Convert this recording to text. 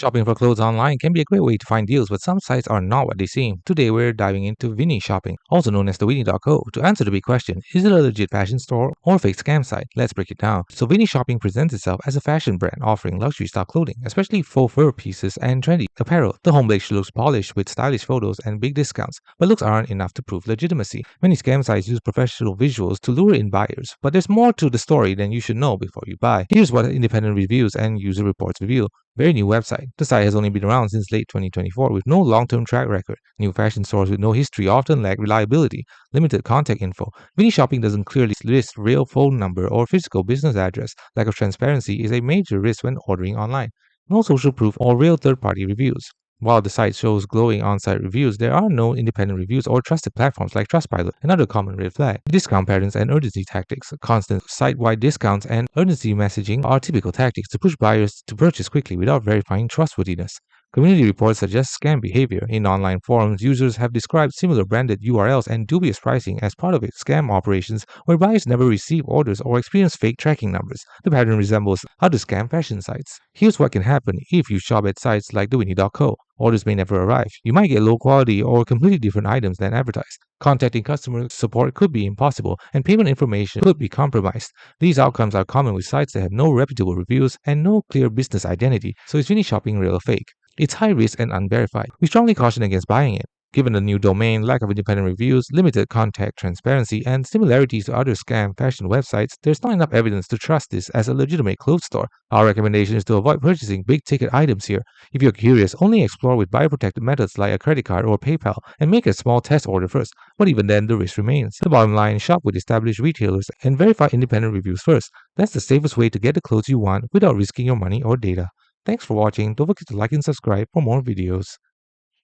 Shopping for clothes online can be a great way to find deals, but some sites are not what they seem. Today, we're diving into Vinni Shopping, also known as the vidIQ, to answer the big question: is it a legit fashion store or a fake scam site? Let's break it down. So, Vinni Shopping presents itself as a fashion brand offering luxury style clothing, especially faux fur pieces and trendy apparel. The homepage looks polished with stylish photos and big discounts, but looks aren't enough to prove legitimacy. Many scam sites use professional visuals to lure in buyers, but there's more to the story than you should know before you buy. Here's what independent reviews and user reports reveal. Very new website. The site has only been around since late 2024 with no long-term track record. New fashion stores with no history often lack reliability. Limited contact info. Vinni Shopping doesn't clearly list real phone number or physical business address. Lack of transparency is a major risk when ordering online. No social proof or real third-party reviews. While the site shows glowing on-site reviews, there are no independent reviews or trusted platforms like Trustpilot. Another common red flag: discount patterns and urgency tactics. Constant site-wide discounts and urgency messaging are typical tactics to push buyers to purchase quickly without verifying trustworthiness. Community reports suggest scam behavior. In online forums, users have described similar branded URLs and dubious pricing as part of its scam operations where buyers never receive orders or experience fake tracking numbers. The pattern resembles other scam fashion sites. Here's what can happen if you shop at sites like the Winnie.co. Orders may never arrive. You might get low quality or completely different items than advertised. Contacting customer support could be impossible, and payment information could be compromised. These outcomes are common with sites that have no reputable reviews and no clear business identity. So is Vinni Shopping real or fake? It's high risk and unverified. We strongly caution against buying it. Given the new domain, lack of independent reviews, limited contact transparency, and similarities to other scam fashion websites, there's not enough evidence to trust this as a legitimate clothes store. Our recommendation is to avoid purchasing big-ticket items here. If you're curious, only explore with buyer-protected methods like a credit card or PayPal, and make a small test order first. But even then, the risk remains. The bottom line: shop with established retailers and verify independent reviews first. That's the safest way to get the clothes you want without risking your money or data. Thanks for watching. Don't forget to like and subscribe for more videos.